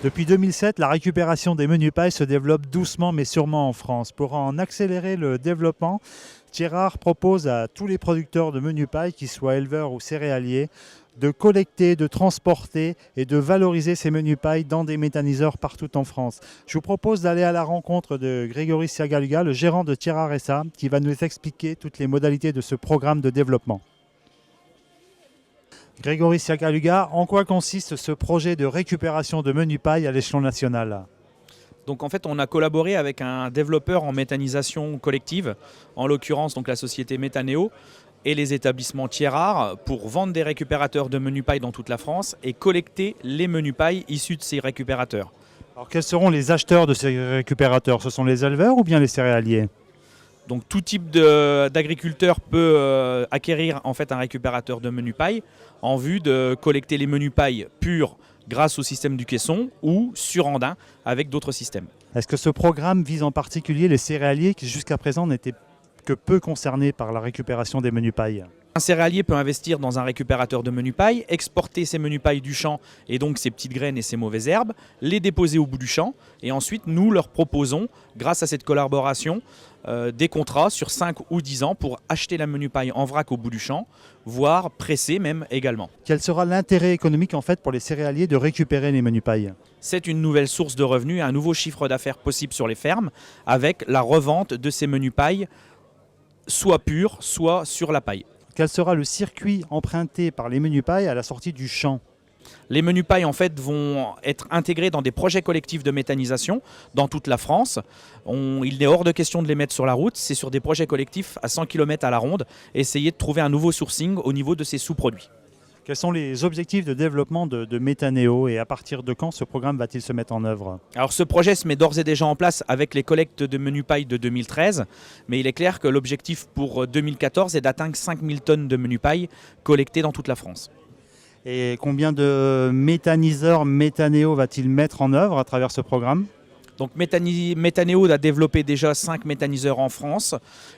Depuis 2007, la récupération des menus pailles se développe doucement mais sûrement en France. Pour en accélérer le développement, Thierrard propose à tous les producteurs de menus pailles, qu'ils soient éleveurs ou céréaliers, de collecter, de transporter et de valoriser ces menus pailles dans des méthaniseurs partout en France. Je vous propose d'aller à la rencontre de Grégory Siagaluga, le gérant de Thierrard SA, qui va nous expliquer toutes les modalités de ce programme de développement. Grégory Siagaluga, en quoi consiste ce projet de récupération de menus pailles à l'échelon national ? Donc en fait, on a collaboré avec un développeur en méthanisation collective, en l'occurrence donc la société Méthanéo et les établissements Thierrard, pour vendre des récupérateurs de menus pailles dans toute la France et collecter les menus pailles issus de ces récupérateurs. Alors quels seront les acheteurs de ces récupérateurs ? Ce sont les éleveurs ou bien les céréaliers ? Donc tout type d'agriculteur peut acquérir en fait un récupérateur de menus pailles en vue de collecter les menus pailles purs grâce au système du caisson ou sur andin avec d'autres systèmes. Est-ce que ce programme vise en particulier les céréaliers qui jusqu'à présent n'étaient que peu concernés par la récupération des menus pailles ? Un céréalier peut investir dans un récupérateur de menus pailles, exporter ses menus pailles du champ et donc ses petites graines et ses mauvaises herbes, les déposer au bout du champ et ensuite nous leur proposons, grâce à cette collaboration, des contrats sur 5 ou 10 ans pour acheter la menu paille en vrac au bout du champ, voire presser même également. Quel sera l'intérêt économique en fait pour les céréaliers de récupérer les menus pailles ? C'est une nouvelle source de revenus et un nouveau chiffre d'affaires possible sur les fermes avec la revente de ces menus pailles soit purs, soit sur la paille. Quel sera le circuit emprunté par les menus pailles à la sortie du champ ? Les menus pailles en fait vont être intégrés dans des projets collectifs de méthanisation dans toute la France. Il est hors de question de les mettre sur la route, c'est sur des projets collectifs à 100 km à la ronde. Essayer de trouver un nouveau sourcing au niveau de ces sous-produits. Quels sont les objectifs de développement de Méthanéo et à partir de quand ce programme va-t-il se mettre en œuvre ? Alors ce projet se met d'ores et déjà en place avec les collectes de menus pailles de 2013, mais il est clair que l'objectif pour 2014 est d'atteindre 5000 tonnes de menus pailles collectés dans toute la France. Et combien de méthaniseurs Méthanéo va-t-il mettre en œuvre à travers ce programme ? Donc Méthanéo a développé déjà 5 méthaniseurs en France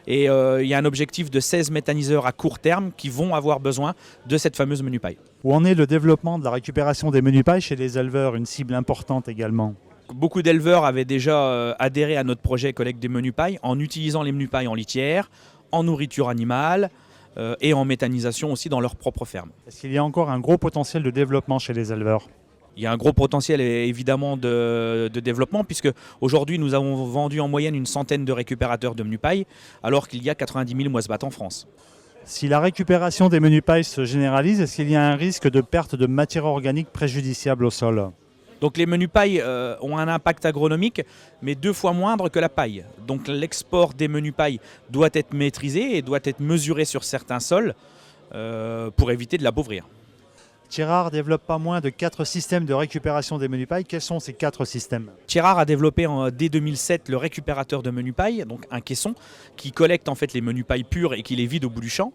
et il y a un objectif de 16 méthaniseurs à court terme qui vont avoir besoin de cette fameuse menu paille. Où en est le développement de la récupération des menus pailles chez les éleveurs, une cible importante également ? Beaucoup d'éleveurs avaient déjà adhéré à notre projet collecte des menus pailles en utilisant les menus pailles en litière, en nourriture animale et en méthanisation aussi dans leur propre ferme. Est-ce qu'il y a encore un gros potentiel de développement chez les éleveurs ? Il y a un gros potentiel évidemment de développement puisque aujourd'hui nous avons vendu en moyenne une centaine de récupérateurs de menus pailles alors qu'il y a 90 000 moisebats en France. Si la récupération des menus pailles se généralise, est-ce qu'il y a un risque de perte de matière organique préjudiciable au sol ? Donc les menus pailles ont un impact agronomique mais 2 fois moindre que la paille. Donc l'export des menus pailles doit être maîtrisé et doit être mesuré sur certains sols pour éviter de l'appauvrir. Thierrard développe pas moins de 4 systèmes de récupération des menus pailles. Quels sont ces 4 systèmes ? Thierrard a développé dès 2007 le récupérateur de menus pailles, donc un caisson qui collecte en fait les menus pailles purs et qui les vide au bout du champ.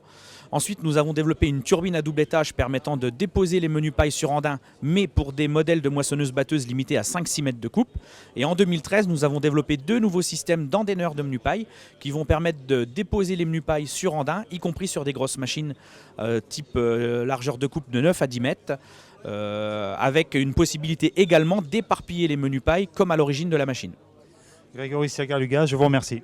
Ensuite, nous avons développé une turbine à double étage permettant de déposer les menus pailles sur andin, mais pour des modèles de moissonneuses-batteuses limités à 5-6 mètres de coupe. Et en 2013, nous avons développé 2 nouveaux systèmes d'endaineurs de menus pailles qui vont permettre de déposer les menus pailles sur andin, y compris sur des grosses machines type largeur de coupe de 9 à 10 mètres, avec une possibilité également d'éparpiller les menus pailles comme à l'origine de la machine. Grégory Siagaluga, je vous remercie.